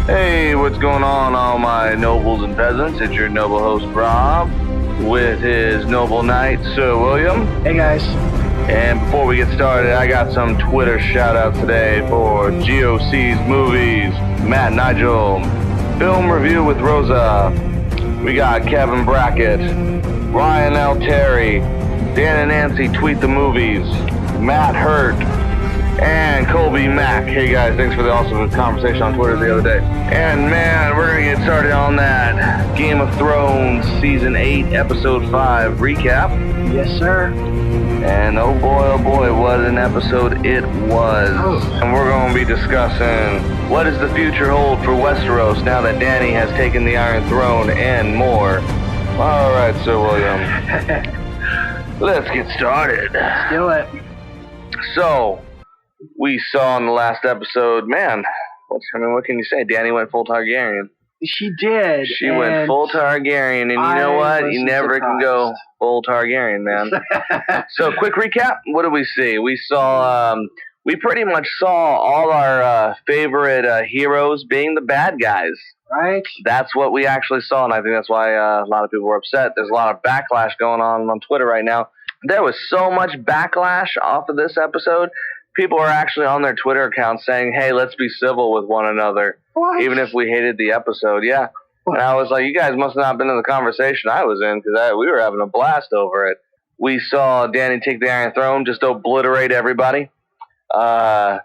Hey, what's going on, all my nobles and peasants? It's your noble host, Rob, with his noble knight, Sir William. Hey, guys. And before we get started, I got some Twitter shout-outs today for GOC's Movies, Matt Nigel, Film Review with Rosa. We got Kevin Brackett, Ryan L. Terry, Dan and Nancy Tweet the Movies, Matt Hurt, and Colby Mack. Hey guys, thanks for the awesome conversation on Twitter the other day. And man, we're gonna get started on that Game of Thrones Season 8, Episode 5 recap. Yes, sir. And oh boy, what an episode it was. And we're gonna be discussing what does the future hold for Westeros now that Dany has taken the Iron Throne and more. Alright, Sir William. Let's get started. Let's do it. So, we saw in the last episode, man, what can you say? Dany went full Targaryen. She did. She went full Targaryen, and you know what? You never can go full Targaryen, man. So, quick recap. What did we see? We saw, we pretty much saw all our favorite heroes being the bad guys. Right. That's what we actually saw, and I think that's why a lot of people were upset. There's a lot of backlash going on Twitter right now. There was so much backlash off of this episode. People are actually on their Twitter accounts saying, hey, let's be civil with one another, What? even if we hated the episode. Yeah. And I was like, you guys must not have been in the conversation I was in, because we were having a blast over it. We saw Dany take the Iron Throne, just obliterate everybody. Obliterated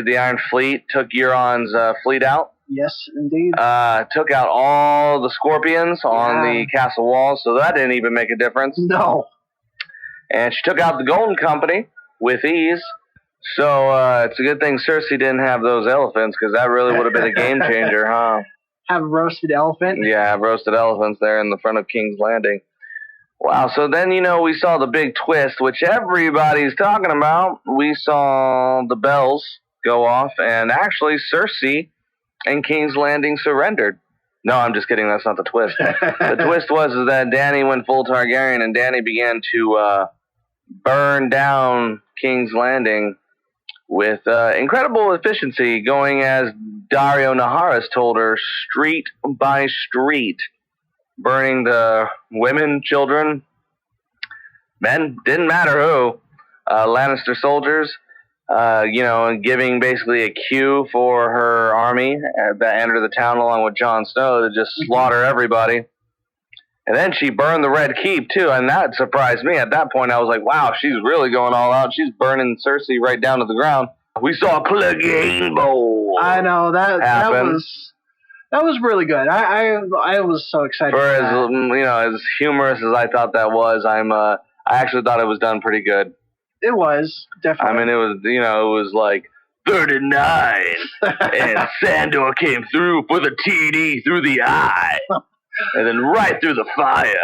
the Iron Fleet, took Euron's fleet out. Yes, indeed. Took out all the Scorpions on the castle walls, so that didn't even make a difference. No. And she took out the Golden Company with ease. So it's a good thing Cersei didn't have those elephants, because that really would have been a game changer, huh? Have a roasted elephant? Yeah, have roasted elephants there in the front of King's Landing. Wow, so then, we saw the big twist, which everybody's talking about. We saw the bells go off, and actually Cersei and King's Landing surrendered. No, I'm just kidding. That's not the twist. The twist was that Dany went full Targaryen, and Dany began to burn down King's Landing with incredible efficiency, going as Dario Naharis told her, street by street, burning the women, children, men, didn't matter who, Lannister soldiers, and giving basically a cue for her army that entered the town along with Jon Snow to just slaughter everybody. And then she burned the Red Keep, too, and that surprised me. At that point, I was like, wow, she's really going all out. She's burning Cersei right down to the ground. We saw a Clegane Bowl. I know, that was really good. I was so excited for that. As humorous as I thought that was, I actually thought it was done pretty good. It was, definitely. I mean, it was like 39, and Sandor came through for the TD through the eye. And then right through the fire.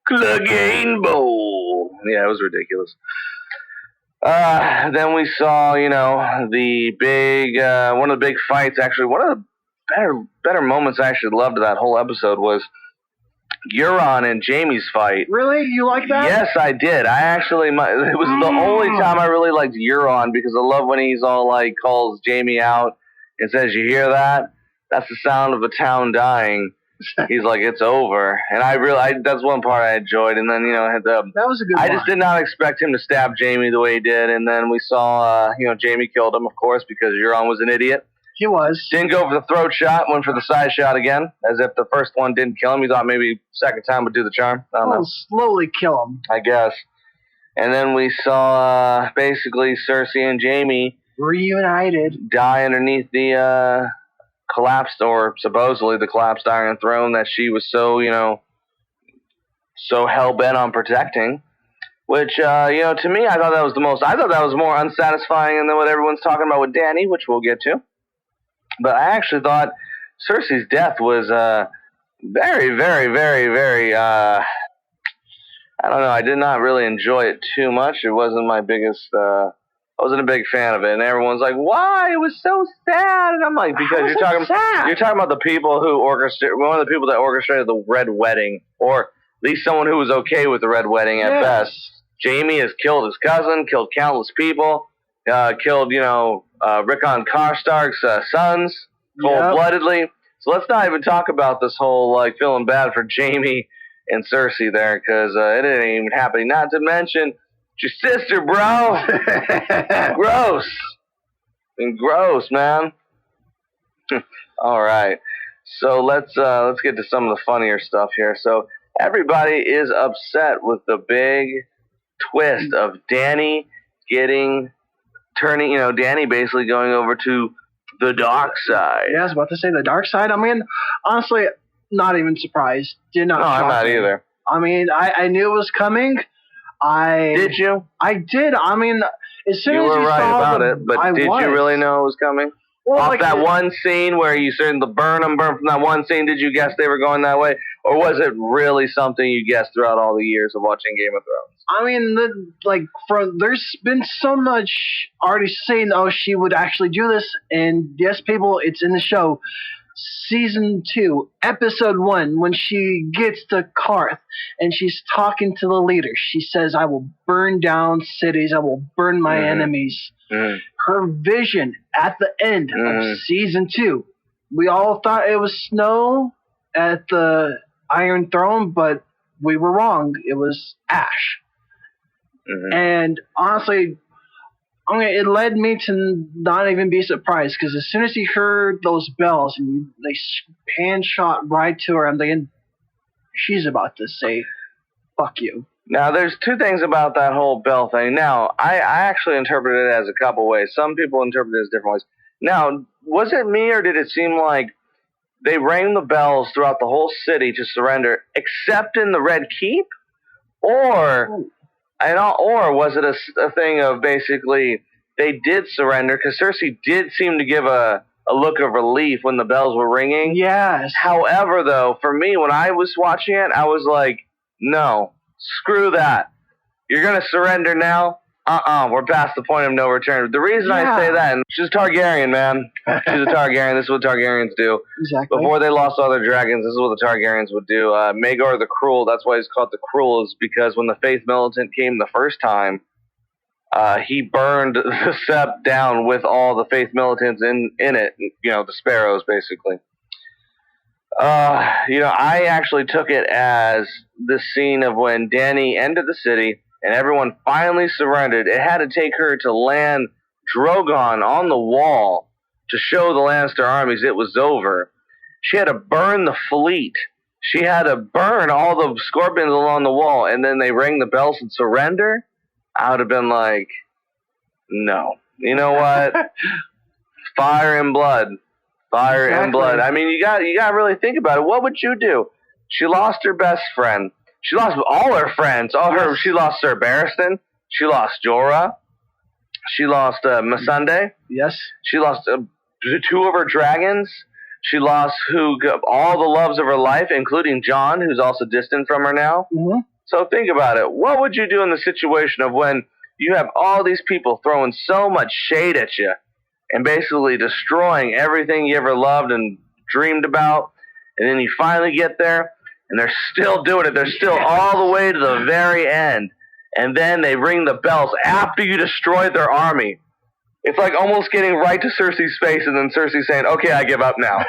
Clegane Bowl. Yeah, it was ridiculous. Then we saw, the big, one of the big fights, actually, one of the better moments I actually loved of that whole episode was Euron and Jaime's fight. Really? You like that? Yes, I did. It was the only time I really liked Euron, because I love when he's all like, calls Jaime out and says, you hear that? That's the sound of a town dying. He's like, it's over. And that's one part I enjoyed. And then, that was a good I just did not expect him to stab Jaime the way he did. And then we saw, Jaime killed him, of course, because Euron was an idiot. He was. Didn't go for the throat shot, went for the side shot again, as if the first one didn't kill him. He thought maybe second time would do the charm. I don't know. Slowly kill him, I guess. And then we saw, basically, Cersei and Jaime reunited, die underneath the, collapsed, or supposedly the collapsed Iron Throne that she was so hell-bent on protecting, which, to me, I thought that was more unsatisfying than what everyone's talking about with Dany, which we'll get to. But I actually thought Cersei's death was, very, very, very, very, I don't know, I did not really enjoy it too much. It wasn't my biggest, I wasn't a big fan of it, and everyone's like, "Why? It was so sad." And I'm like, "Because you're talking about the people who orchestrated, one of the people that orchestrated the Red Wedding, or at least someone who was okay with the Red Wedding at best." Jaime has killed his cousin, killed countless people, killed Rickon Karstark's sons. cold-bloodedly. So let's not even talk about this whole feeling bad for Jaime and Cersei there, because it ain't even happening. Not to mention your sister, bro. Gross. And gross, man. All right. So let's get to some of the funnier stuff here. So everybody is upset with the big twist of Dany Dany basically going over to the dark side. Yeah, I was about to say the dark side. I mean, honestly, not even surprised. Did not. No, I'm not either. I mean, I knew it was coming. Did you? I did. I mean, as soon as you were right about it, but did you really know it was coming? Well, off that one scene where you said the burn from that one scene, did you guess they were going that way? Or was it really something you guessed throughout all the years of watching Game of Thrones? I mean, there's been so much already saying, oh, she would actually do this. And yes, people, it's in the show. Season 2, Episode 1, when she gets to Karth and she's talking to the leader. She says, I will burn down cities. I will burn my enemies. Mm. Her vision at the end of Season 2. We all thought it was snow at the Iron Throne, but we were wrong. It was ash. Mm-hmm. And honestly, it led me to not even be surprised, because as soon as he heard those bells and they pan shot right to her, I'm thinking, she's about to say, fuck you. Now, there's two things about that whole bell thing. Now, I actually interpret it as a couple ways. Some people interpret it as different ways. Now, was it me, or did it seem like they rang the bells throughout the whole city to surrender, except in the Red Keep? Or was it a thing of basically they did surrender, because Cersei did seem to give a look of relief when the bells were ringing? Yes. However, though, for me, when I was watching it, I was like, no, screw that. You're going to surrender now? We're past the point of no return. The reason I say that, and she's a Targaryen, man. She's a Targaryen. This is what Targaryens do. Exactly. Before they lost all their dragons, this is what the Targaryens would do. Maegor the Cruel, that's why he's called the Cruel, is because when the Faith Militant came the first time, he burned the sept down with all the Faith Militants in it, the sparrows, basically. I actually took it as the scene of when Dany entered the city and everyone finally surrendered. It had to take her to land Drogon on the wall to show the Lannister armies it was over. She had to burn the fleet. She had to burn all the scorpions along the wall, and then they rang the bells and surrender? I would have been like, no. You know what? Fire and blood. Fire and blood. I mean, you got to really think about it. What would you do? She lost her best friend. She lost all her friends. She lost Sir Barristan. She lost Jorah. She lost Missandei. Yes. She lost 2 of her dragons. She lost all the loves of her life, including Jon, who's also distant from her now. Mm-hmm. So think about it. What would you do in the situation of when you have all these people throwing so much shade at you and basically destroying everything you ever loved and dreamed about, and then you finally get there, and they're still doing it. They're still all the way to the very end. And then they ring the bells after you destroyed their army. It's like almost getting right to Cersei's face, and then Cersei saying, okay, I give up now.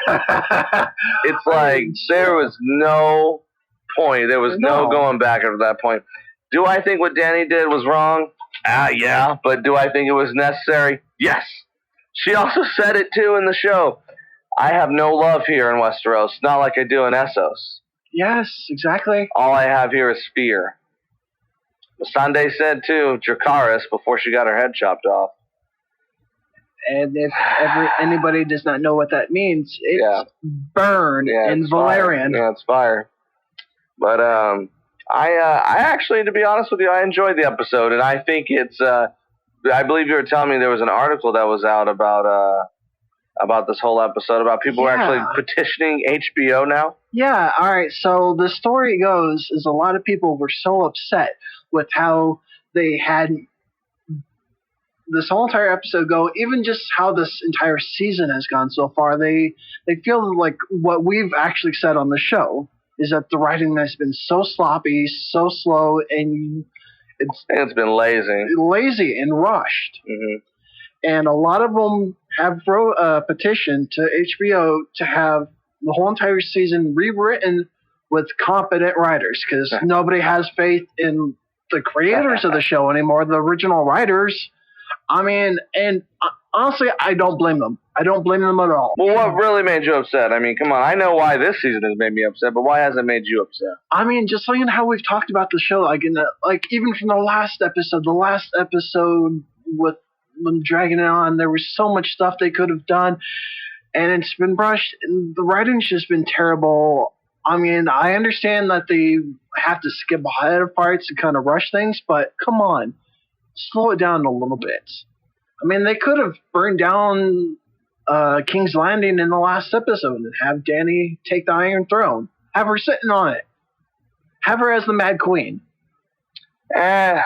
It's like there was no point. There was no going back after that point. Do I think what Dany did was wrong? Yeah. But do I think it was necessary? Yes. She also said it, too, in the show. I have no love here in Westeros, not like I do in Essos. Yes, exactly. All I have here is fear. Missandei said, too, Dracarys, before she got her head chopped off. And if anybody does not know what that means, it's burn in Valyrian. Yeah, it's fire. But I actually, to be honest with you, I enjoyed the episode, and I think it's. I believe you were telling me there was an article that was out about this whole episode, about people who are actually petitioning HBO now. Yeah. All right. So the story goes is a lot of people were so upset with how they had this whole entire episode go, even just how this entire season has gone so far. They feel like what we've actually said on the show is that the writing has been so sloppy, so slow, and it's been lazy and rushed. Mm-hmm. and a lot of them have wrote a petition to HBO to have the whole entire season rewritten with competent writers, because nobody has faith in the creators of the show anymore, the original writers. I mean, and honestly, I don't blame them. I don't blame them at all. Well, what really made you upset? I mean, come on. I know why this season has made me upset, but why hasn't it made you upset? I mean, just looking at how we've talked about the show, like even from the last episode with them dragging it on, there was so much stuff they could have done, and it's been rushed. And the writing's just been terrible. I mean, I understand that they have to skip ahead of parts and kind of rush things, but come on, slow it down a little bit. I mean, they could have burned down King's Landing in the last episode and have Dany take the Iron Throne. Have her sitting on it. Have her as the Mad Queen. The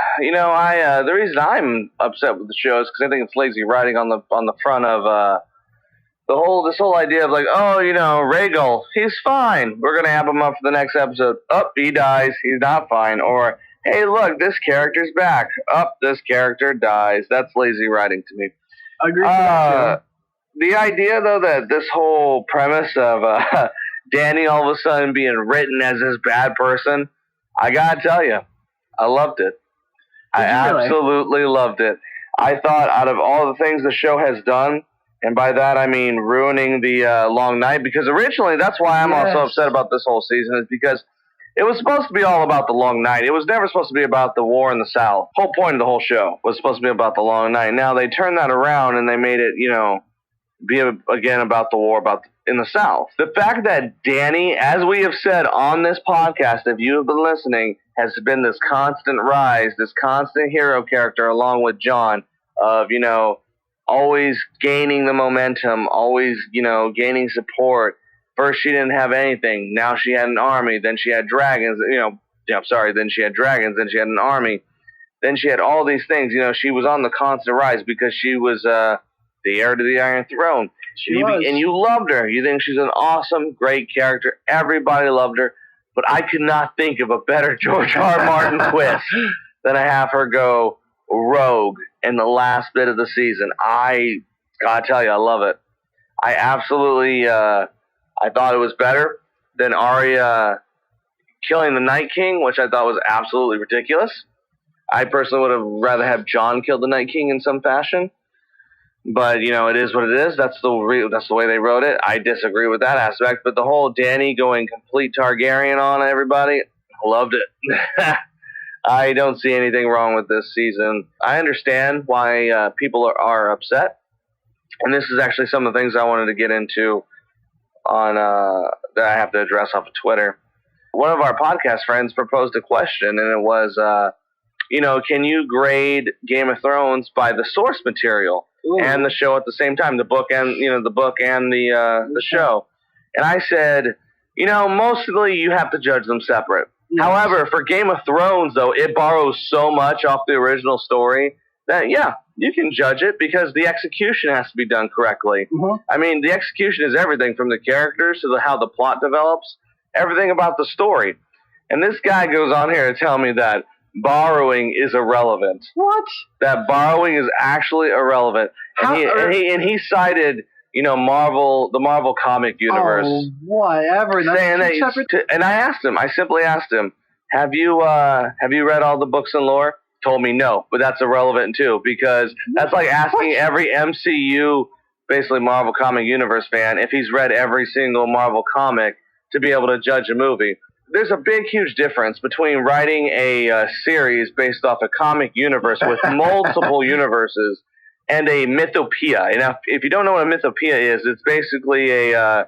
reason I'm upset with the show is because I think it's lazy writing on the front of this whole idea of like, Rhaegal, he's fine. We're gonna have him up for the next episode. He dies. He's not fine. Or, hey, look, this character's back. This character dies. That's lazy writing to me. I agree with that too. The idea, though, that this whole premise of Dany all of a sudden being written as this bad person, I gotta tell you, I loved it. I absolutely loved it. I thought out of all the things the show has done, and by that I mean ruining the long night, because originally that's why I'm also upset about this whole season, is because it was supposed to be all about the long night. It was never supposed to be about the war in the South. The whole point of the whole show was supposed to be about the long night. Now they turned that around and they made it, be again about the war in the South. The fact that Dany, as we have said on this podcast, if you have been listening, has been this constant rise, this constant hero character along with Jon of, always gaining the momentum, always, gaining support. First, she didn't have anything. Now she had an army. Then she had dragons. Then she had dragons. Then she had an army. Then she had all these things. She was on the constant rise because she was the heir to the Iron Throne. And you loved her. You think she's an awesome, great character. Everybody loved her. But I could not think of a better George R. Martin twist than to have her go rogue in the last bit of the season. I gotta tell you, I love it. I absolutely... I thought it was better than Arya killing the Night King, which I thought was absolutely ridiculous. I personally would have rather have Jon kill the Night King in some fashion. But, it is what it is. That's the way they wrote it. I disagree with that aspect. But the whole Dany going complete Targaryen on everybody, I loved it. I don't see anything wrong with this season. I understand why people are upset. And this is actually some of the things I wanted to get into on that I have to address off of Twitter. One of our podcast friends proposed a question, and it was, can you grade Game of Thrones by the source material and the show at the same time, the book and the show? And I said, mostly you have to judge them separate. Yes. However, for Game of Thrones, though, it borrows so much off the original story that, you can judge it because the execution has to be done correctly. Mm-hmm. I mean, the execution is everything from the characters to how the plot develops, everything about the story. And this guy goes on here to tell me that borrowing is irrelevant. What? That borrowing is actually irrelevant. And he cited, the Marvel comic universe. Oh, whatever. And I simply asked him, have you read all the books and lore? Told me no, but that's irrelevant too, because that's like asking every MCU, basically Marvel comic universe fan, if he's read every single Marvel comic to be able to judge a movie. There's a big, huge difference between writing a series based off a comic universe with multiple universes and a mythopoeia. And if you don't know what a mythopoeia is, it's basically a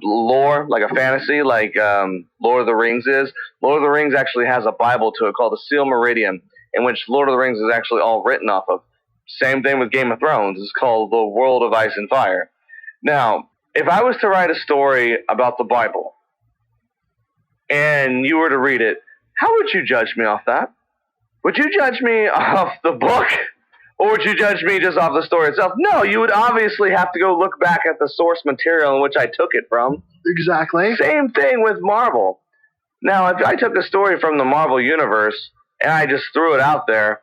lore, like a fantasy, like Lord of the Rings is. Lord of the Rings actually has a Bible to it called the Silmarillion, in which Lord of the Rings is actually all written off of. Same thing with Game of Thrones. It's called The World of Ice and Fire. Now, if I was to write a story about the Bible, and you were to read it, how would you judge me off that? Would you judge me off the book? Or would you judge me just off the story itself? No, you would obviously have to go look back at the source material in which I took it from. Exactly. Same thing with Marvel. Now, if I took a story from the Marvel Universe, and I just threw it out there,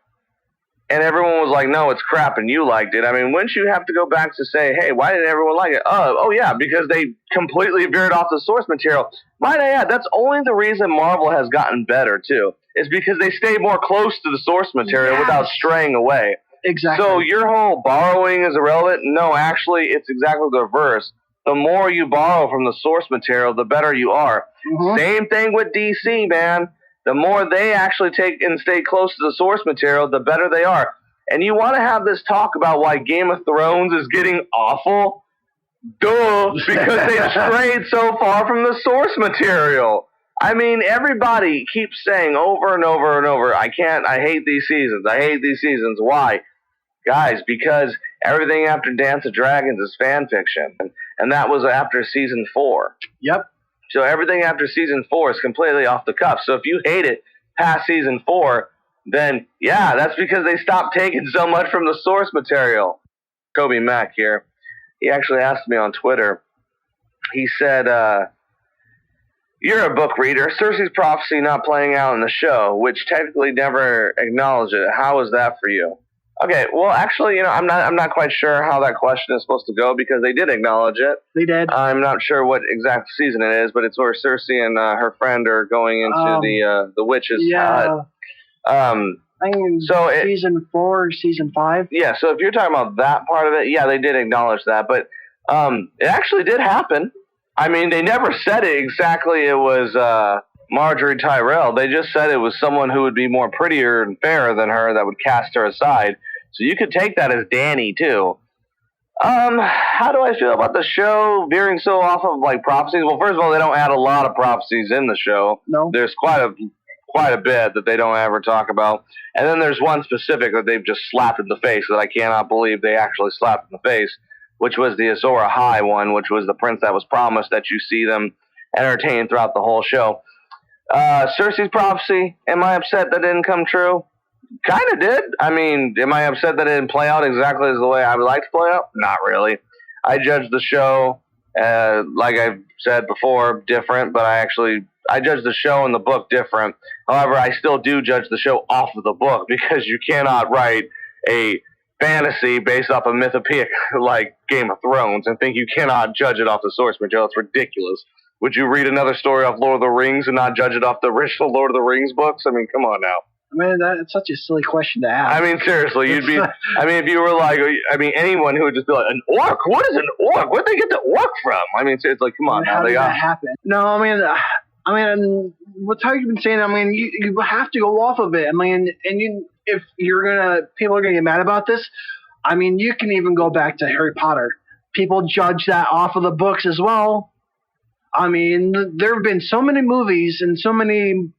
and everyone was like, no, it's crap, and you liked it. I mean, wouldn't you have to go back to say, hey, why didn't everyone like it? Oh yeah, because they completely veered off the source material. Might I add, that's only the reason Marvel has gotten better, too, is because they stay more close to the source material without straying away. Exactly. So your whole borrowing is irrelevant? No, actually, it's exactly the reverse. The more you borrow from the source material, the better you are. Mm-hmm. Same thing with DC, man. The more they actually take and stay close to the source material, the better they are. And you want to have this talk about why Game of Thrones is getting awful? Duh, because they strayed so far from the source material. I mean, everybody keeps saying over and over and over, I hate these seasons. I hate these seasons. Why? Guys, because everything after Dance of Dragons is fan fiction. And that was after season 4. Yep. So everything after season 4 is completely off the cuff. So if you hate it past season 4, then yeah, that's because they stopped taking so much from the source material. Kobe Mack here. He actually asked me on Twitter. He said, you're a book reader. Cersei's prophecy not playing out in the show, which technically never acknowledged it. How is that for you? Okay, well, actually, I'm not quite sure how that question is supposed to go because they did acknowledge it. They did. I'm not sure what exact season it is, but it's where Cersei and her friend are going into the witch's hut. I mean, so season 4, season 5. Yeah, so if you're talking about that part of it, yeah, they did acknowledge that, but it actually did happen. I mean, they never said it exactly. It was Marjorie Tyrell. They just said it was someone who would be more prettier and fairer than her that would cast her aside. So you could take that as Dany too. How do I feel about the show veering so off of like prophecies? Well, first of all, they don't add a lot of prophecies in the show. No. There's quite a bit that they don't ever talk about. And then there's one specific that they've just slapped in the face that I cannot believe they actually slapped in the face, which was the Azor Ahai one, which was the prince that was promised that you see them entertain throughout the whole show. Cersei's prophecy, am I upset that didn't come true? Kind of did. I mean, am I upset that it didn't play out exactly as the way I would like to play out? Not really. I judged the show, like I've said before, different, but I judge the show and the book different. However, I still do judge the show off of the book because you cannot write a fantasy based off a mythopoeic like Game of Thrones and think you cannot judge it off the source material. It's ridiculous. Would you read another story off Lord of the Rings and not judge it off the original Lord of the Rings books? I mean, come on now. I mean, that's such a silly question to ask. I mean, seriously, you'd be... I mean, if you were like... I mean, anyone who would just be like, an orc? What is an orc? Where'd they get the orc from? I mean, it's like, come on now. How did that happen? No, I mean, what's how you've been saying? I mean, you have to go off of it. I mean, and if people are gonna get mad about this, I mean, you can even go back to Harry Potter. People judge that off of the books as well. I mean, there have been so many movies and so many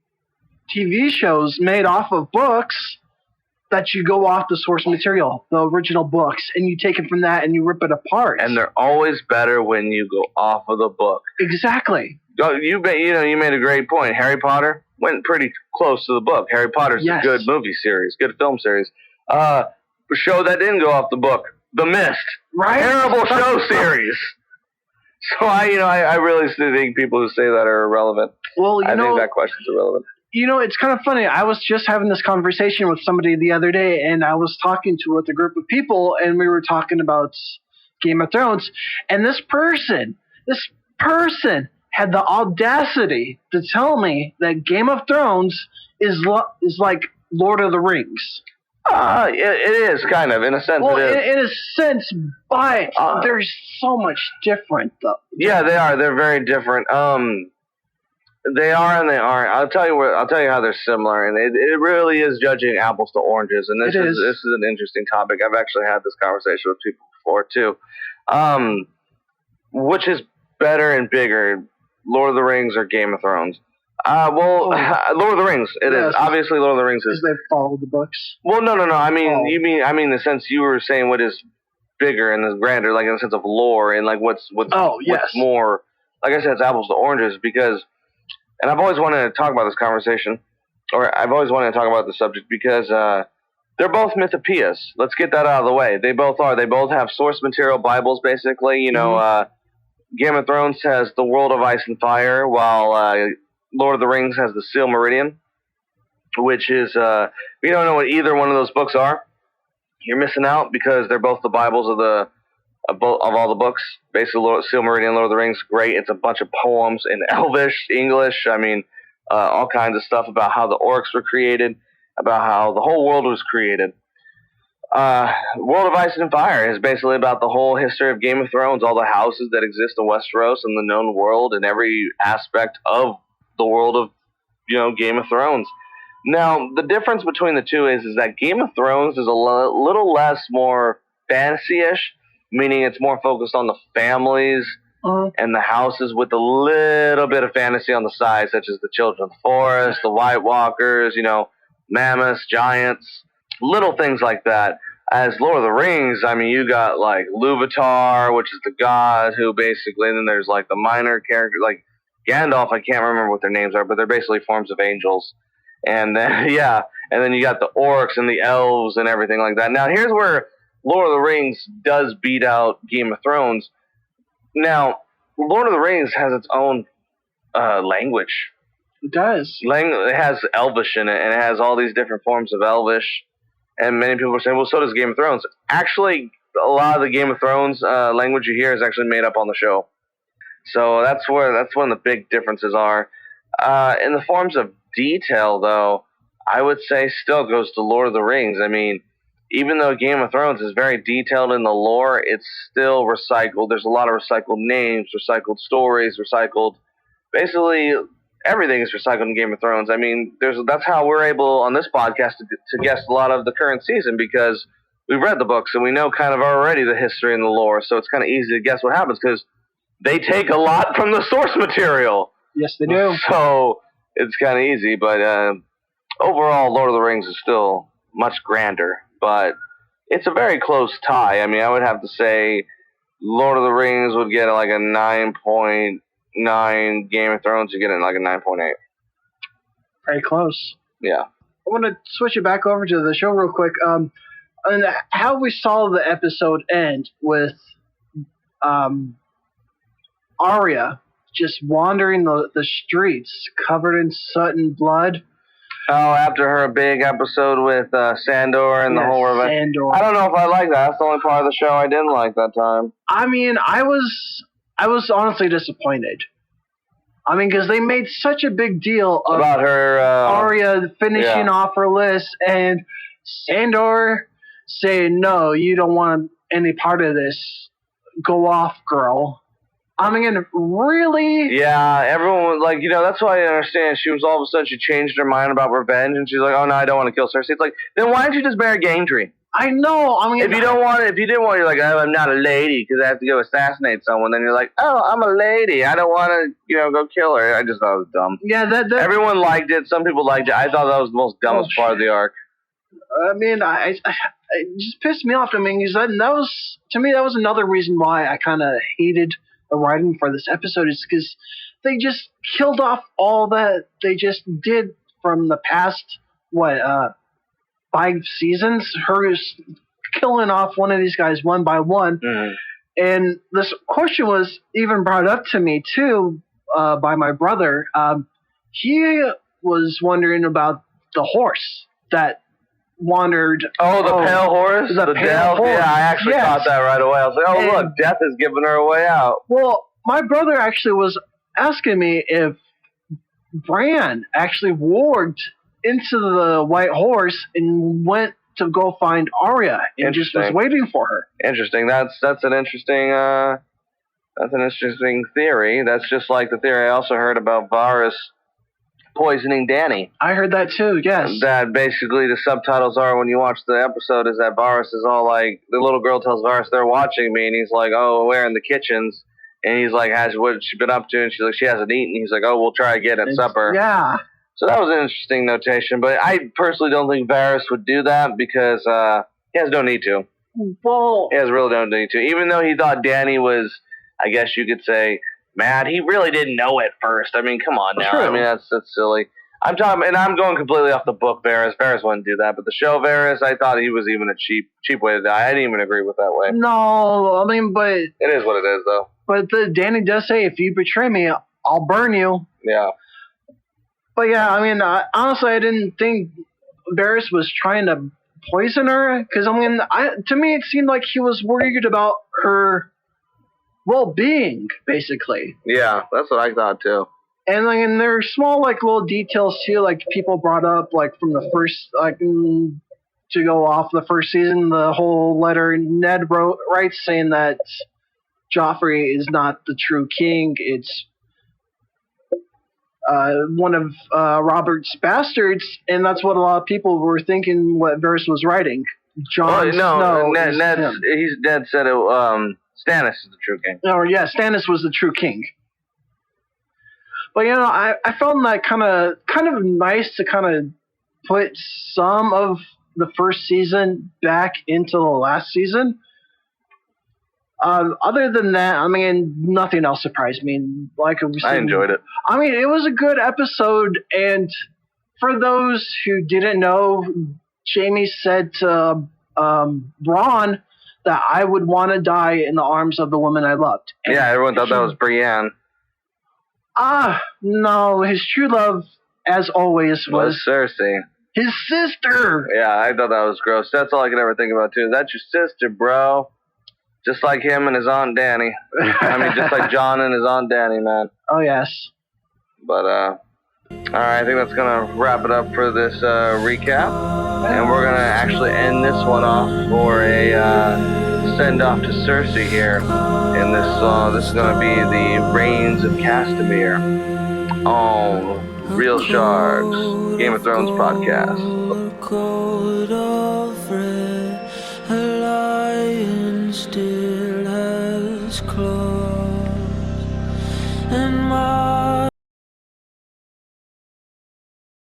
TV shows made off of books that you go off the source material, the original books, and you take it from that and you rip it apart. And they're always better when you go off of the book. Exactly. You made a great point. Harry Potter went pretty close to the book. Harry Potter's a good movie series, good film series. A show that didn't go off the book, The Mist. Right? Terrible show series. So I really think people who say that are irrelevant. Well, I think that question's irrelevant. It's kind of funny. I was just having this conversation with somebody the other day, and I was talking with a group of people, and we were talking about Game of Thrones, and this person had the audacity to tell me that Game of Thrones is like Lord of the Rings. It is kind of, in a sense. Well, it is. In a sense, but there's so much different, though. Yeah, they are. They're very different. They are and they aren't. I'll tell you how they're similar, and it really is judging apples to oranges. And this is an interesting topic. I've actually had this conversation with people before too. Which is better and bigger, Lord of the Rings or Game of Thrones? Lord of the Rings. It is obviously Lord of the Rings. Because they follow the books. Well, no. I mean, I mean the sense you were saying what is bigger and is grander, like in the sense of lore and like what's more. Like I said, it's apples to oranges because. And I've always wanted to talk about this conversation, or I've always wanted to talk about the subject because they're both mythopoeias. Let's get that out of the way. They both are. They both have source material Bibles, basically. Game of Thrones has the World of Ice and Fire, while Lord of the Rings has the Silmarillion, which is we don't know what either one of those books are. you're missing out because they're both the Bibles of all the books. Basically, Silmarillion, Lord of the Rings, great. It's a bunch of poems in Elvish, English. I mean, all kinds of stuff about how the orcs were created, about how the whole world was created. World of Ice and Fire is basically about the whole history of Game of Thrones, all the houses that exist in Westeros and the known world, and every aspect of the world of Game of Thrones. Now, the difference between the two is that Game of Thrones is a little less more fantasy-ish, meaning it's more focused on the families and the houses with a little bit of fantasy on the side, such as the Children of the Forest, the White Walkers, mammoths, giants, little things like that. As Lord of the Rings, I mean, you got like Luvatar, which is the god who basically, and then there's like the minor characters, like Gandalf, I can't remember what their names are, but they're basically forms of angels. And then, and then you got the orcs and the elves and everything like that. Now, here's where Lord of the Rings does beat out Game of Thrones. Now, Lord of the Rings has its own language. It does. It has Elvish in it, and it has all these different forms of Elvish. And many people are saying, well, so does Game of Thrones. Actually, a lot of the Game of Thrones language you hear is actually made up on the show. So that's one of the big differences are. In the forms of detail, though, I would say still goes to Lord of the Rings. I mean, even though Game of Thrones is very detailed in the lore, it's still recycled. There's a lot of recycled names, recycled stories, basically everything is recycled in Game of Thrones. I mean, that's how we're able on this podcast to guess a lot of the current season, because we've read the books and we know kind of already the history and the lore, so it's kind of easy to guess what happens because they take a lot from the source material. Yes, they do. So it's kind of easy, but overall, Lord of the Rings is still much grander, but it's a very close tie. I mean, I would have to say Lord of the Rings would get like a 9.9, Game of Thrones would get like a 9.8. Very close. Yeah. I want to switch it back over to the show real quick. And how we saw the episode end with Arya just wandering the streets covered in soot and blood. Oh, after her big episode with Sandor and the whole revenge. Sandor. I don't know if I like that. That's the only part of the show I didn't like that time. I mean, I was honestly disappointed. I mean, because they made such a big deal about her Arya finishing off her list and Sandor saying, "No, you don't want any part of this. Go off, girl." I mean, really? Yeah, everyone was like, that's why I understand. She was all of a sudden, she changed her mind about revenge, and she's like, oh, no, I don't want to kill Cersei. It's like, then why don't you just marry Gendry? I know. I mean, if you didn't want, you're like, oh, I'm not a lady because I have to go assassinate someone. Then you're like, oh, I'm a lady. I don't want to, go kill her. I just thought it was dumb. Yeah, that everyone liked it. Some people liked it. I thought that was the most dumbest part of the arc. I mean, it just pissed me off. I mean, that was, to me, that was another reason why I kind of hated the writing for this episode, is because they just killed off all that they just did from the past 5 seasons. Her killing off one of these guys one by one. Mm-hmm. And this question was even brought up to me too by my brother. He was wondering about the horse that wandered. Oh, the pale horse? The pale horse. Yeah, I actually thought that right away. I was like, oh, look, Death is giving her a way out. Well, my brother actually was asking me if Bran actually warged into the white horse and went to go find Arya and just was waiting for her. Interesting. That's an interesting theory. That's just like the theory I also heard about Varys poisoning Dany. I heard that too, yes. That basically the subtitles are, when you watch the episode, is that Varys is all like, the little girl tells Varys, they're watching me, and he's like, oh, we're in the kitchens, and he's like, what's she been up to? And she's like, she hasn't eaten. He's like, oh, we'll try again at supper. Yeah. So that was an interesting notation, but I personally don't think Varys would do that because he has no need to. Well, he has really no need to. Even though he thought Dany was, I guess you could say, mad, he really didn't know at first. I mean, come on now. True. I mean, that's silly. I'm talking, and I'm going completely off the book. Varys wouldn't do that, but the show Varys, I thought he was even a cheap way to die. I didn't even agree with that way. No, I mean, but it is what it is, though. But Dany does say, if you betray me, I'll burn you. Yeah. But yeah, I mean, honestly, I didn't think Varys was trying to poison her? Because to me, it seemed like he was worried about her well-being, basically. Yeah, that's what I thought too. And like, and there are small like little details too, like people brought up like from the first to go off the first season, the whole letter Ned writes saying that Joffrey is not the true king. It's one of Robert's bastards, and that's what a lot of people were thinking what Varys was writing. Jon Snow. Ned said it. Stannis is the true king. Oh yeah, Stannis was the true king. But I found that kind of nice to kind of put some of the first season back into the last season. Other than that, I mean, nothing else surprised me. I enjoyed it. I mean, it was a good episode, and for those who didn't know, Jaime said to Bronn that I would want to die in the arms of the woman I loved. And yeah, everyone thought that was Brienne. No, his true love, as always, was Cersei. His sister. Yeah, I thought that was gross. That's all I could ever think about too. That's your sister, bro. Just like him and his Aunt Dany. I mean, just like Jon and his Aunt Dany, man. Oh, yes. But, alright, I think that's going to wrap it up for this recap. And we're going to actually end this one off for a send-off to Cersei here. In this is going to be the Reigns of Castamere on Real Sharks, Game of Thrones podcast.